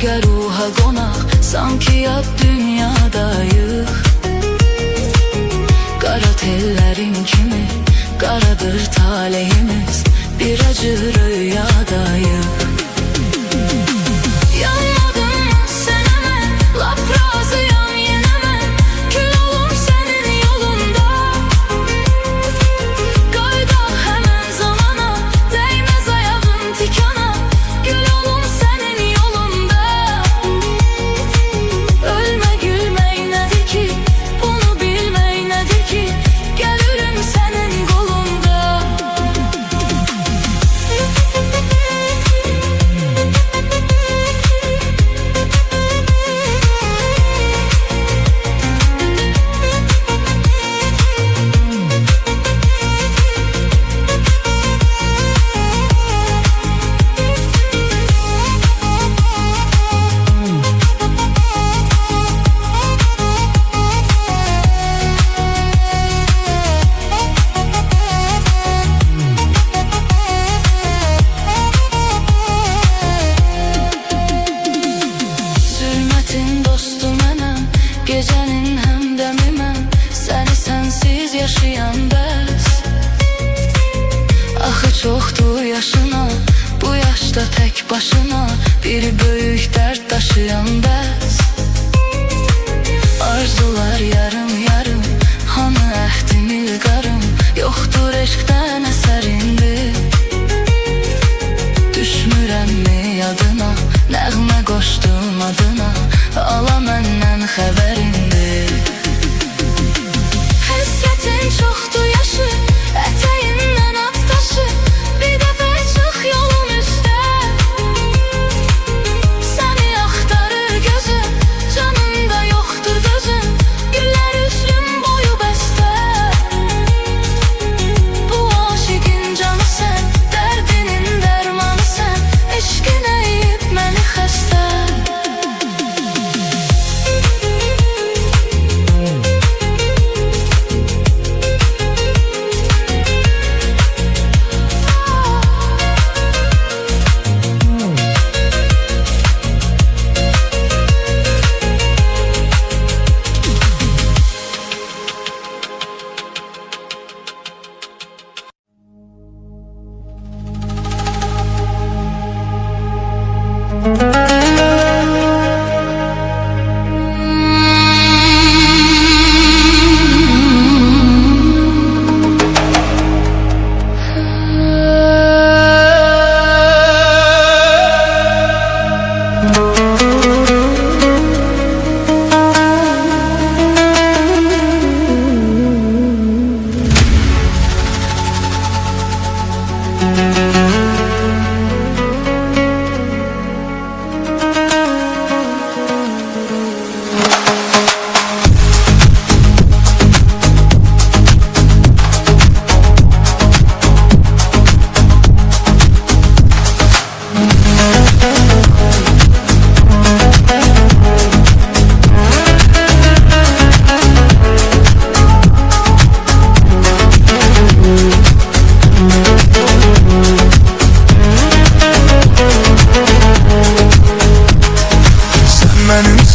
Gölge ruha konak, sanki yad dünyadayıq. Qara tellərin kimi qaradır taleyimiz, bir acı rüyadayıq. Yanmadın mı sen hemen, lap razıyam yine mən, kül olum senin yolunda. Qayda hemen zamana, değmez ayağın tikana, gül olum senin yolunda. Ölme gülmek nedir ki, bunu bilmek nedir ki, gelirim senin kolunda. Zülmətin dostu mənəm, gecənin həmdəmi mən, səni sənsiz yaşayan bəs. Axı çoxdur yaşına, bu yaşda tək başına, biri böyük dərd daşıyan bəs. Arzular yarım yarım, hanı əhdim ilqarım, yoxdur eşqdən əsər indi. Düşmürəmmi yadına, nəğmə qoşdum adına, ala məndən xəbər indi. Həsrətin çoxdur yaşı, ətəyindən at daşı, bir dəfə çıx yolun üstə. Səni axtarır gözüm, canımda yoxdur dözüm, güllər üstüm boyu bəstə. Bu aşiqin canı sən, dərdinin dərmanı sən, eşqin əyib məni xəstə.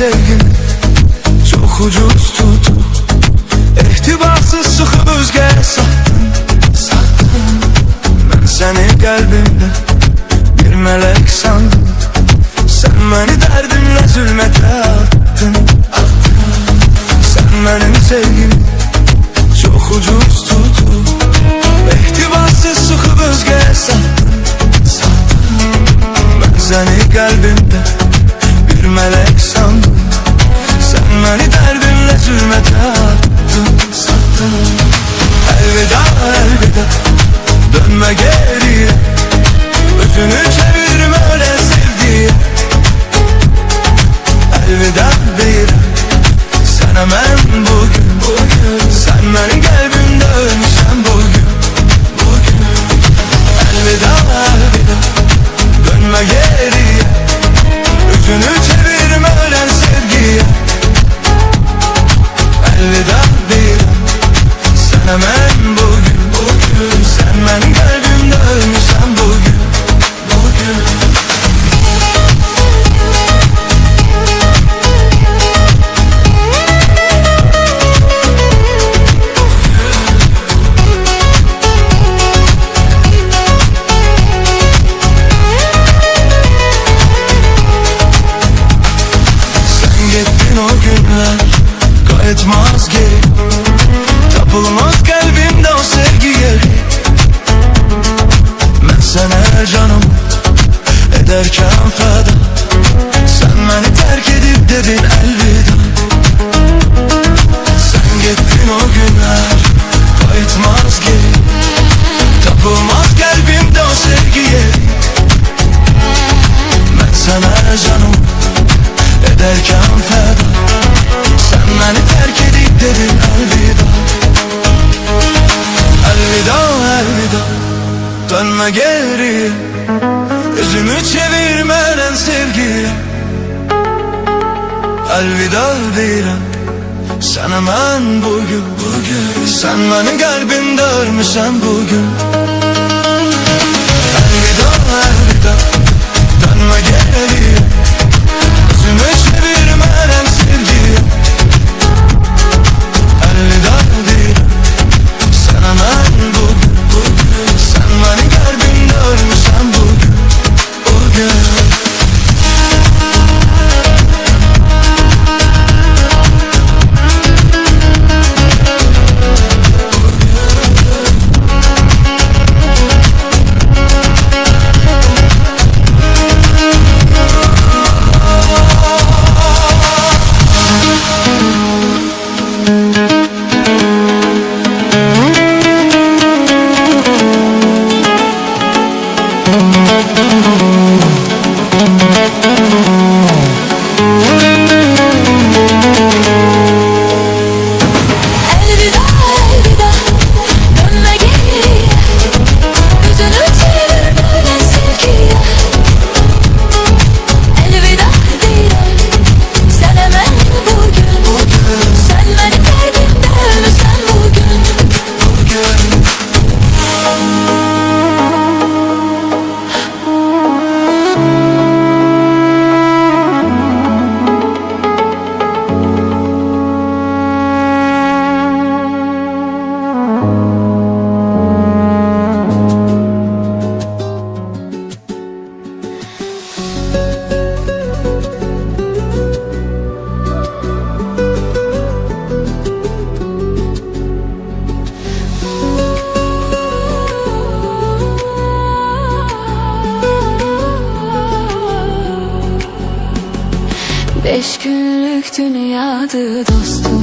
Sevgimi çok ucuz tutup, ehtibarsız sıkıp özgəyə sattın. Ben seni kalbimde bir melek sandım, sen beni derdinle zulmete attın. Sen benim sevgimi çok ucuz tutup, ehtibarsız sıkıp özgəyə sattın. Ben seni kalbimde bir melek sandım, sen beni derdinle zulmete attın, sattın. Elveda elveda, dönme geriye, özünü çevirme öyle sevdiye. Elveda deyirəm sana mən bugün, sen benim kalbimde ölmüşsən bugün. Elveda elveda, dönme geriye, özünü çevirme ölen sevgiye. Elveda deyirəm sana mən bugün, sen benim kalbimde ölmüşsən bugün. sənə canım ederken feda. Sen beni terk edip dedin elveda. Sen gittin o günler kayıtmaz geri. Tapılmaz kalbimde o sevgiye. Ben sana canım ederken feda. Sen beni terk edip dedin elveda. Elveda elveda, dönme geri. Yüzümü çevirmeden sevgiye. Elveda deyirəm sənə mən bugün. Sen beni kalbimde örmüşsən bugün. Elveda elveda, dönme geri. Yüzümü çevirmeden sevgiye. Elveda deyirəm sənə mən bugün. Sen beni kalbimde örmüşsən bugün. Beş günlük dünyadı dostum,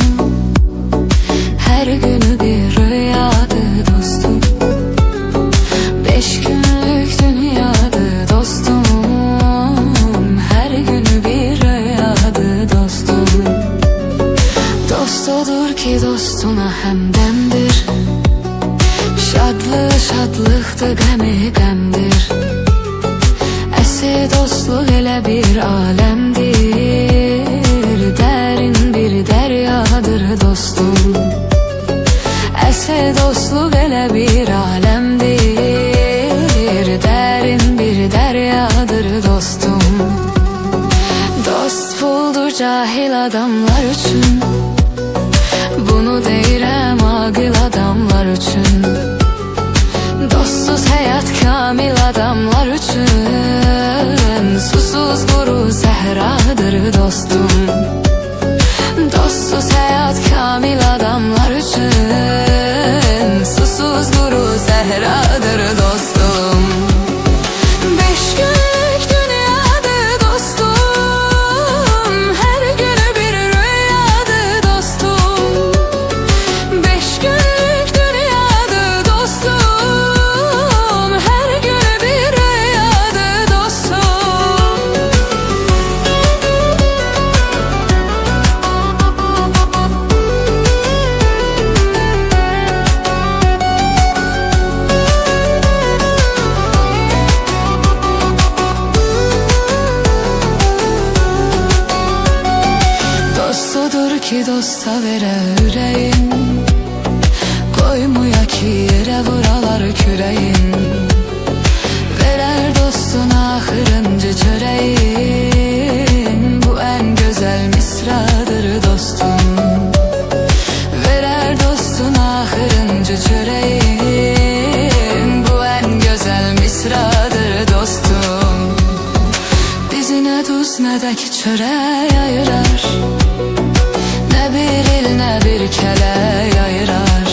her günü bir rüyadı dostum. Beş günlük dünyadı dostum, her günü bir rüyadı dostum. Dost odur ki dostuna hemdemdir, şadlığı şadlıqdır, qəmi qəmdir. Əsl dostluq elə bir aləmdir, dərin bir dəryadır dostum. Əsl dostluq elə bir aləmdir, dərin bir dəryadır dostum. Dost puldur cahil adamlar üçün, bunu deyirəm aqil adamlar üçün. Dostsuz həyat kamil adamlar üçün, susuz quru səhradır dostum. Dostsuz həyat kamil adamlar üçün, susuz quru səhradır dostum. Beş günlük dünyadır dostum, her günü bir rüyadır dostum. Beş günlük dünyadır dostum, her günü bir rüyadır dostum. Dostudur ki dosta verə ürəyin, qoymuya ki yerə vuralar kürəyin. Verər dostun axırıncı çörəyin, bu ən gözəl misradır dostum. Verər dostun axırıncı çörəyin, bu ən gözəl misradır dostum. Bizi nə duz nə də ki çörək ayırar, nə bir il nə bir kələk ayırar.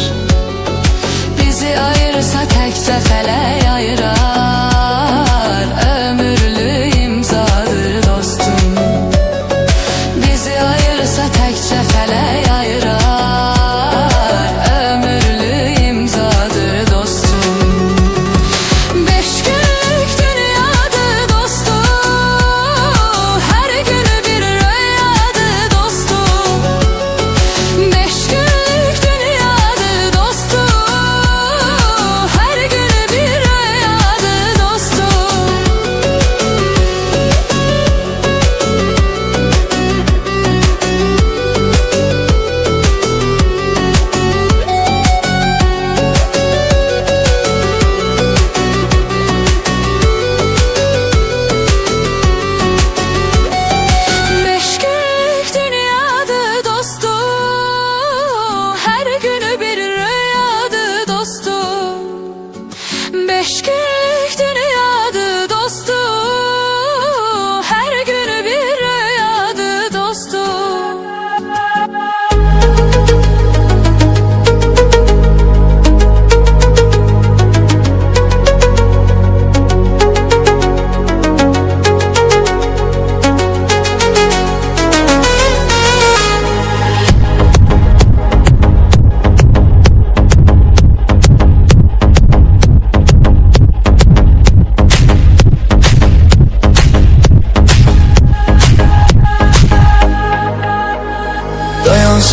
Bizi ayırsa təkcə fələk ayırar.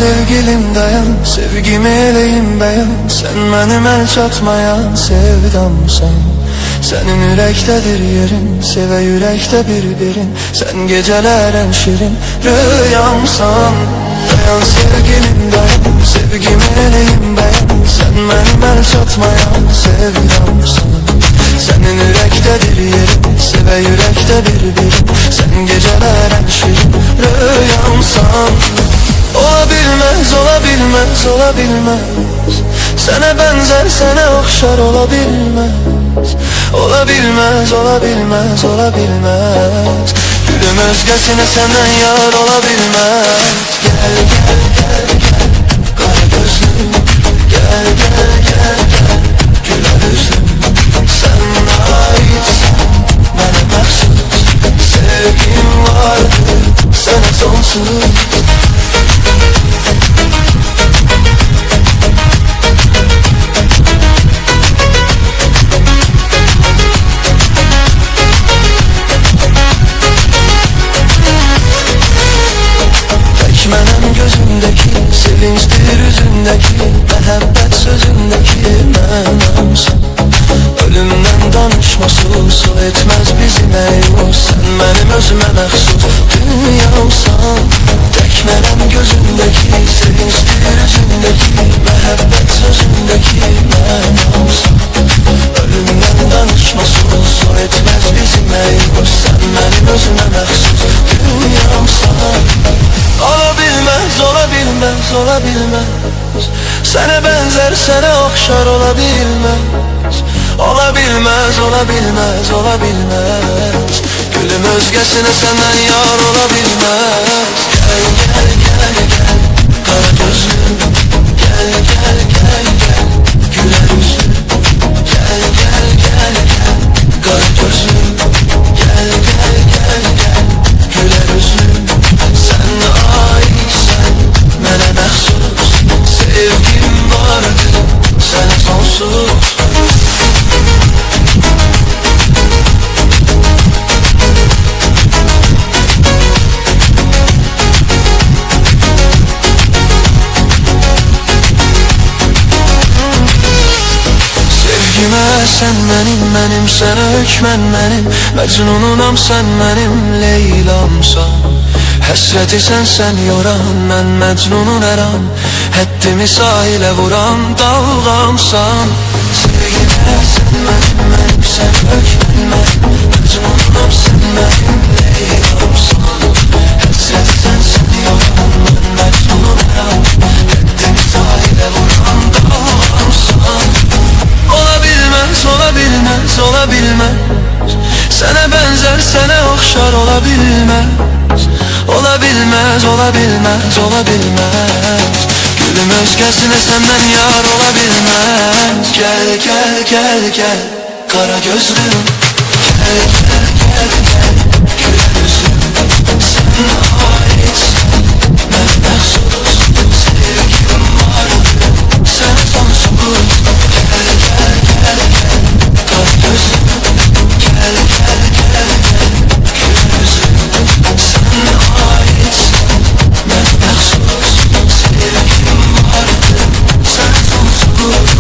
sevgilim dayan, sevgimi eləyim beyan. Sen mənim el çatmayan sevdamsan. Senin yürektedir yerin, seve yürekte bir-birin. Sen gecelerin şirin rüyamsan. Dayan sevgilim dayan, sevgimi eləyim beyan. Sen mənim el çatmayan sevdamsan. Senin yürektedir yerin, seve yürekte bir-birin. Sen gecelerin şirin rüyamsan. Olabilmez, olabilmez, olabilmez. Sana benzer, sana okşar olabilmez. Olabilmez, olabilmez, olabilmez. Gülüm özgesine senden yar olabilmez. Gel, gel, gel, gel, kara gözlüm. Gel, gel, gel, gel, güler yüzlüm. Sen aitsin, bana məxsus. Sevgim vardır, sana sonsuz. Mənim gözümdeki, sevinçdir üzündeki, məhəbbət sözündeki mənamsan. Ölümdən danışmasız, o etməz bizi məyus. Sən mənim özümə məxsus dünyamsan. Tək mənim gözümdeki, sevinçdir üzündeki, məhəbbət sözündeki mənamsan. Ölümdən danışmasız, o etməz bizi məyus. Sən mənim özümə məxsus dünyamsan. Olabilmez, olabilmez, olabilmez. Sana benzer, sana okşar olabilmez. Olabilmez, olabilmez, olabilmez. Gülüm özgesine senden yar olabilmez. Gel, gel, gel, gel, kara gözlüm. Gel, gel, gel, gel, güler yüzlüm. Gel, gel, gel, gel, kara gözlüm. Gel, gel, gel, gel, güler yüzlüm. Sen aitsen, mənə məxsus. Sevgim vardır, sənə sonsuz. Sevgimə sən mənim, mənim sənə hökmən mənim. Məcnununam sən mənim Leylamsan. Həsrəti sən yoran, mən məcnunun əram. Həddimi sahilə vuran dalğamsan. Sevgimə sən mənim, mənim sən hökmən mənim. Məcnununam sən mənim Leylamsan. Həsrəti sən yoran, mən məcnunun əram. Həddimi sahilə vuran dalğamsan. Olabilmez, olabilmez, olabilmez. Sana benzer, sana okşar olabilmez. Olabilmez, olabilmez, olabilmez. Gülüm özgesine senden yar olabilmez. Gel, gel, gel, gel, kara gözlüm. Gel, gel, gel, gel, güler yüzlüm. Sen aitsin, ben məxsus. Sevgim vardır, sana sonsuz. Gel, gel, gel, gel, kara gözlüm. Gel, gel, gel, gel, güler yüzlüm. Sen aitsin, ben məxsus. Sevgim vardır, sana sonsuz.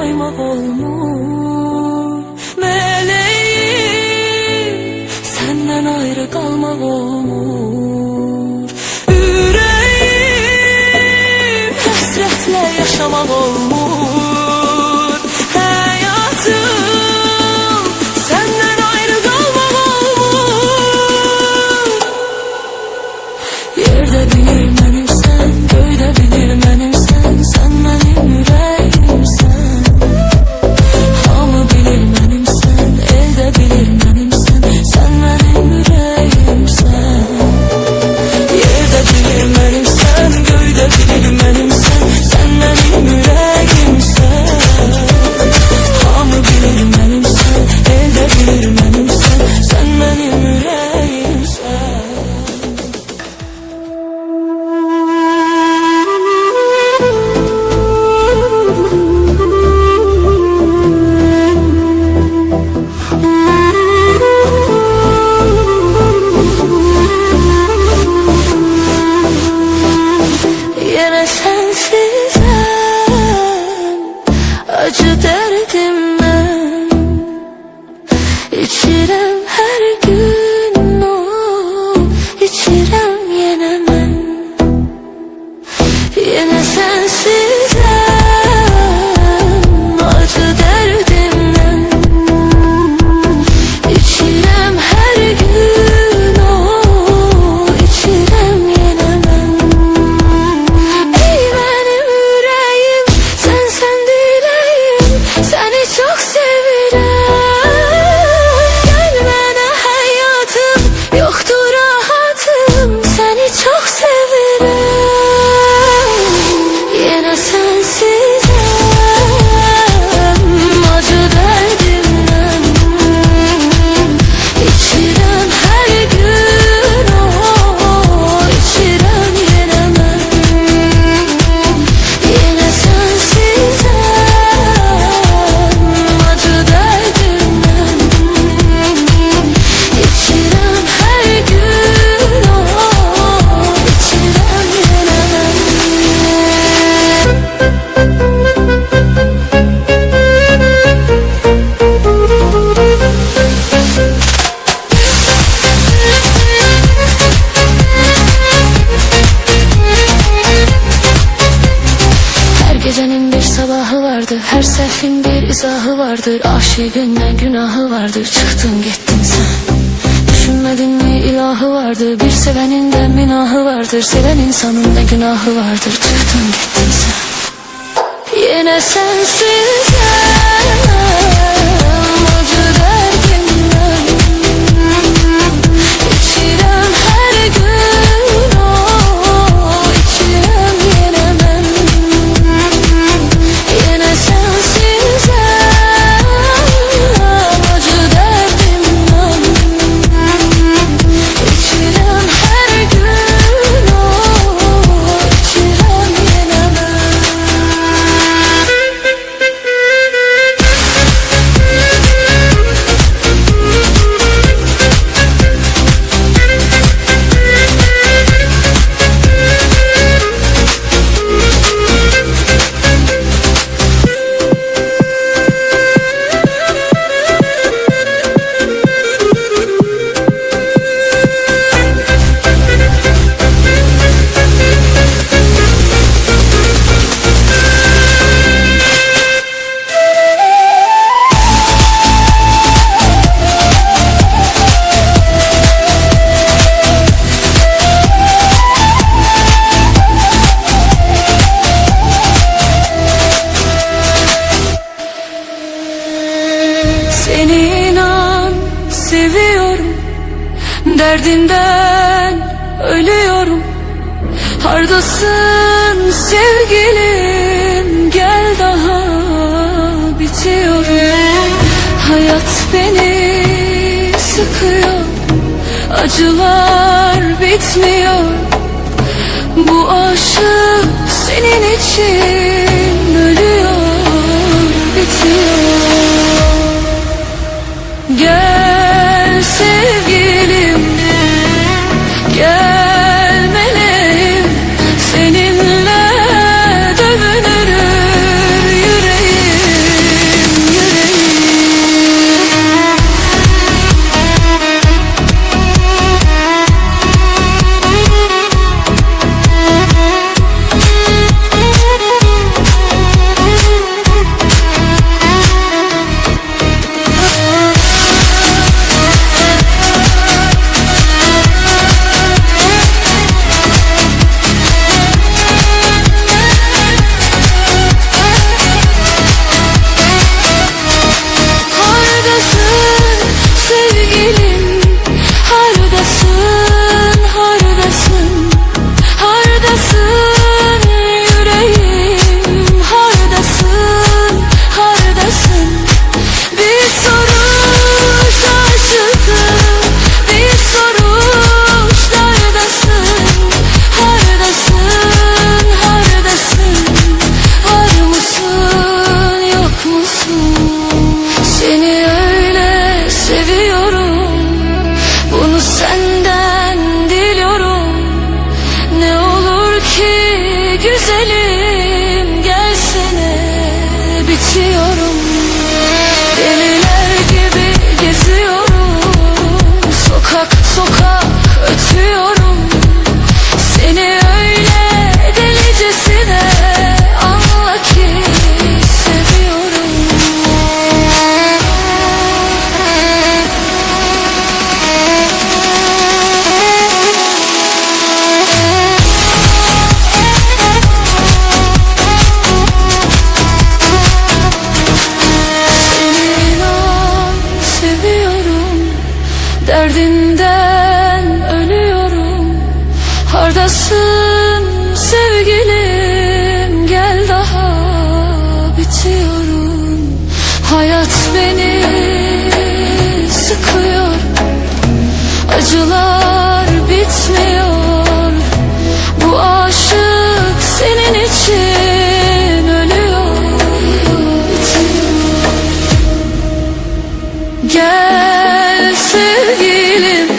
saymak olmur. Meleğim, senden ayrı kalmak olmur. Yüreğim, hasretle yaşamak olmur. Hayatım, senden ayrı kalmak olmur. Yerde bilir benimsen, göyde bilir benimsen, sen benim yüreğimsen. Hamı bilir benimsen, elde bilir benimsen, sen benim yüreğimsen. Yerde bilir benimsen, göyde bilir benimsen, sen benim yüreğimsen. Hamı bilir benimsen, elde bilir benimsen, sen benim yüreğimsen. Yine sensizim, acı derdimden içirem her gün, o içirem yine ben. Yine sensizim, acı derdimden içirem her gün, o içirem yine ben. Ey benim yüreğim, sen dileğim, seni çok sevirem. Gelmene hayatım, yoktur rahatım, seni çok sevirem. Yine sensizim, acı derdimden içirem her gün, o içirem yine ben. Yine sensizim, acı derdimden içirem her gün, o içirem yine ben. Her gecenin bir sabahı vardır, her sehrin bir izahı vardır. Aşığın ne günahı vardır, çıktın gittin sen. Düşünmedin mi ilahı vardır, bir sevenin de minahı vardır. Seven insanın ne günahı vardır, çıktın gittin sen. Yine sensizim, acı derdimden içirem her gün, o içirem yine ben. Yine sensizim, acı derdimden içirem her gün, o içirem yine ben. Seni inan seviyorum, derdinden ölüyorum. Hardasın sevgilim, gel daha bitiyorum. Hayat beni sıkıyor, acılar bitmiyor. Bu aşık senin için ölüyor, bitiyor. Gel sevgilim, gel meleğim, seninle dövünür yüreğim. ötüyorum. Seni öyle delicesine anla ki seviyorum. Seni inan seviyorum. Derdinden ölüyorum. Hardasın sevgilim, gel daha bitiyorum. Hayat beni sıkıyor, acılar bitmiyor. Bu aşık senin için ölüyor, bitiyor. Gel sevgilim,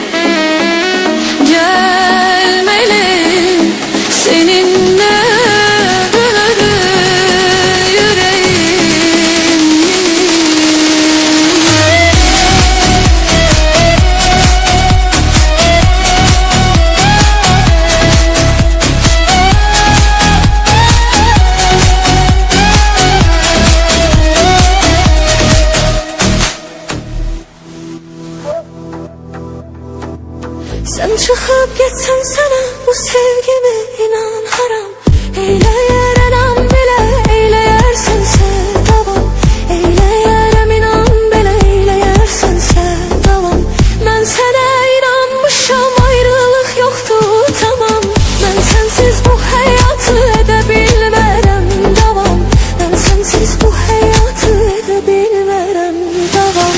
gelmeliyim seninle beraber yüreğim. Sen çıkıp gitsen sana bu sevgimi inan haram. Eyleyerem inan bile eyleyersen sevdavam. Eyleyerem inan bile eyleyersen sevdavam. Ben sana inanmışam, ayrılık yoktu tamam. Ben sensiz bu hayatı edebilmem davam. Ben sensiz bu hayatı edebilmem davam.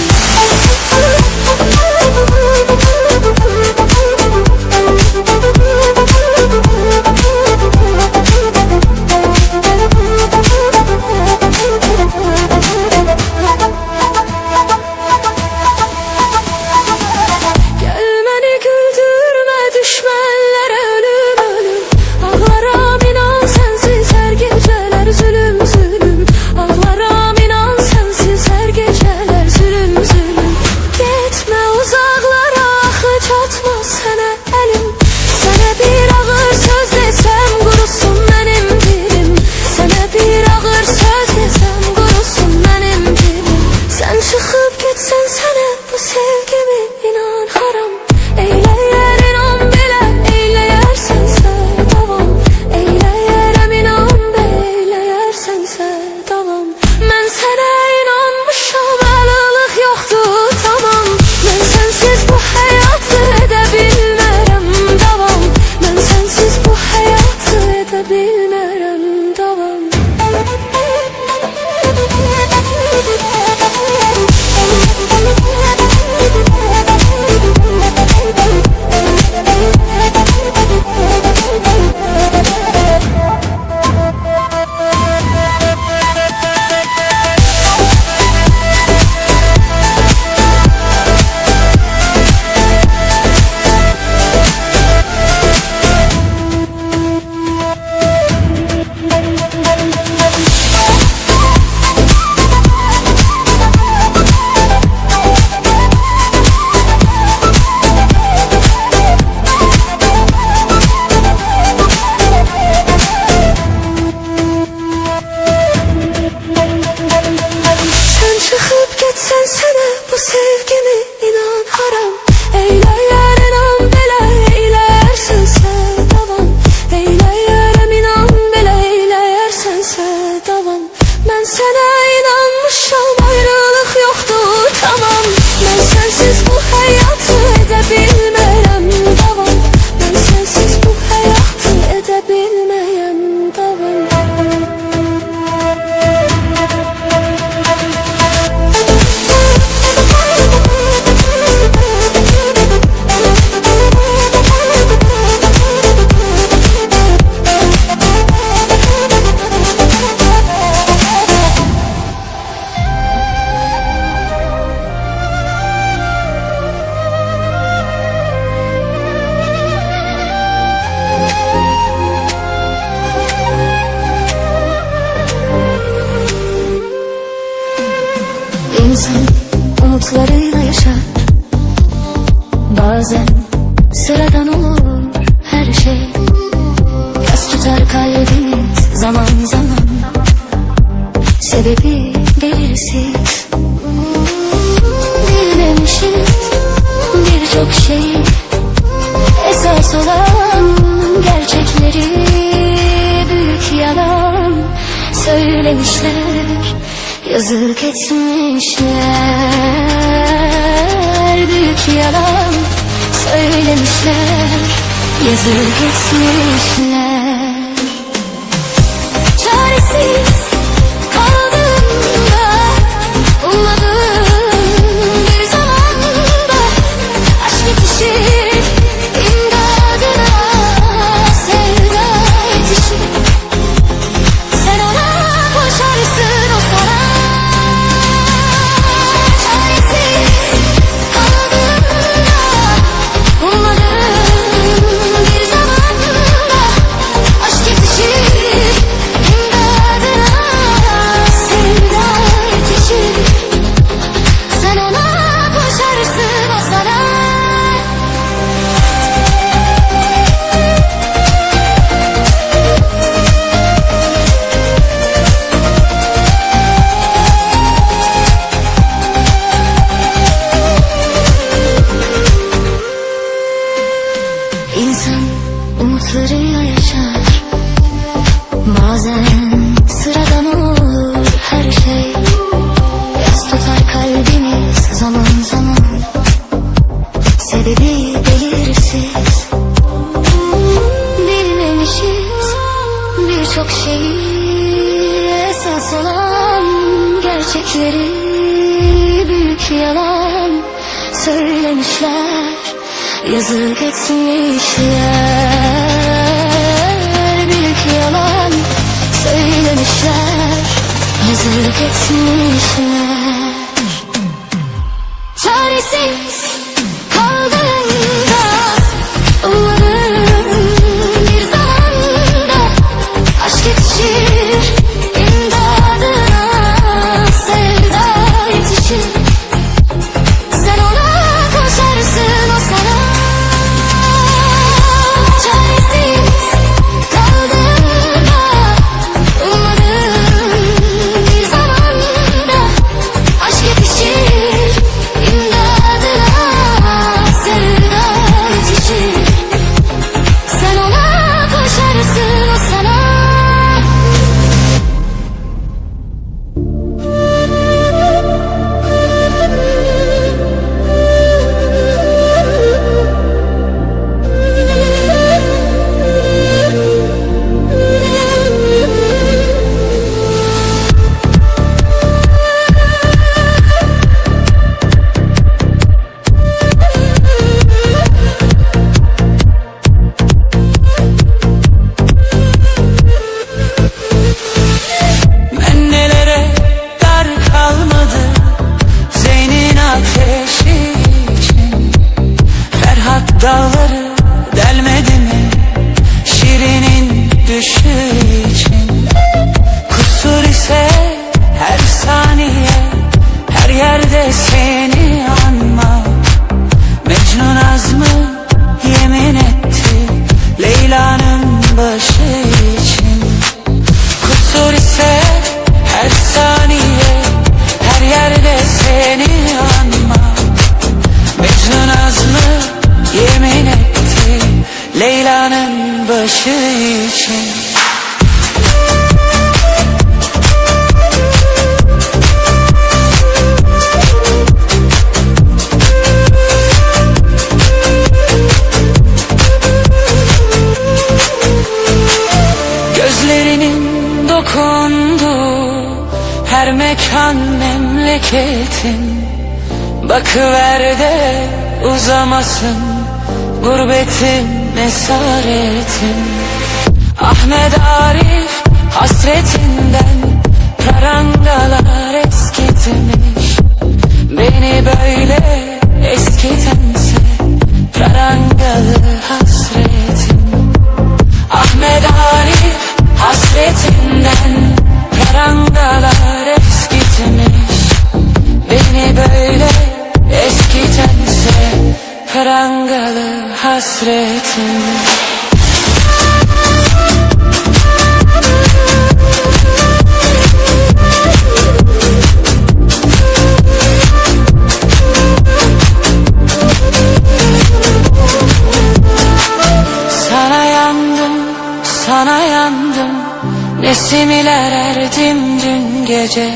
Gelmeni güldürme düşmenlere ölüm ölüm. Ağlarım inan sensiz her geceler zulüm zulüm. Ağlarım inan sensiz her geceler zulüm zulüm. Gitme uzaklara, hiç atma sana elim. Sana bir ağır söz desem kurusun benim dilim. Sana bir ağır söz desem kurusun benim dilim. Sen çıkıp gitsen sana bu sevgimi inan haram. Eyleyer inan bile eyleyersen sevdavam. Eyleyerem inan bile eyleyersen sevdavam. Ben sana inanmışam, ayrılık yoktu tamam. Ben sensiz bu hayatı edebilmem davam. Ben sensiz bu hayatı edebilmem davam. Sen çıkıp gitsen sana bu sevgimi inan haram. Eyleyer inan bile eyleyersen sevdavam. Eyleyerem inan bile eyleyersen sevdavam. Ben sana inanmışam, ayrılık yoktu tamam. Ben sensiz bu hayatı edebilmem davam. Ben sensiz bu hayatı edebilmem davam. İnsan umutlarıyla yaşar. Bazen sıradan olur her şey. Yas tutar kalbimiz zaman zaman, sebebi belirsiz. Bilmemişiz birçok şeyi, esas olan gerçekleri büyük yalan söylemişler, yazık etmişler. Büyük yalan söylemişler, yazık etmişler. Çaresiz kaldığımda ummadığım bir zamanda aşk yetişir imdadına, sevda yetişir. Sen ona koşarsın, o sana. Çaresiz kaldığımda ummadığım bir zamanda aşk yetişir imdadına, sevda yetişir. Sen ona koşarsın, o sana. İnsan umutlarıyla yaşar, bazen sıradan olur her şey. Yas tutar kalbimiz zaman zaman, sebebi belirsiz. Bilmemişiz birçok şeyi, esas olan gerçekleri büyük yalan söylemişler, yazık etmişler. Büyük yalan söylemişler, yazık etmişler. Çaresiz kaldığımda ummadığım bir zamanda aşk yetişir imdadına, sevda yetişir. Sen ona koşarsın, o sana. Çaresiz kaldığımda ummadığım bir zamanda aşk yetişir imdadına, sevda yetişir. Sen ona koşarsın, o sana. Ben nelere dar kalmadı Zeyn'in ateşi için. Ferhat dağları delmedi mi Şirin'in düşü için. Kusur ise her saniye, her yerde seni anma. Mecnun azmı yemin etti Leyla'nın başı için. Kusur ise her saniye, her yerde seni anma. Mecnun azmı yemin etti Leyla'nın başı için. Gözlerinin dokunduğu her mekan memleketin. Bakıver de uzamasın gurbetin esaretin. Ahmet Arif hasretinden prangalar eskitmiş. Beni böyle eskitense prangalı hasretin. Ahmet Arif hasretinden prangalar eskitmiş. Beni böyle eskitense prangalı hasretin. hasretim. Sana yandım, sana yandım, Nesimiler erdim dün gece.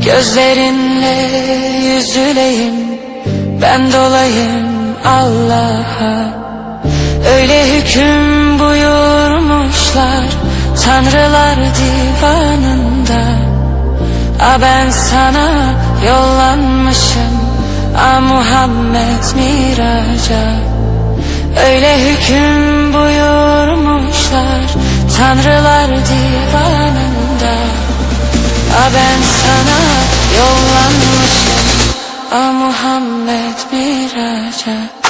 Gözlerinle yüzüleyim, ben dolayım Allah'a. Öyle hüküm buyurmuşlar tanrılar divanında. Ben sana yollanmışım Muhammed miraca. Öyle hüküm buyurmuşlar tanrılar divanında. Ben sana yollanmışım Muhammed miraca.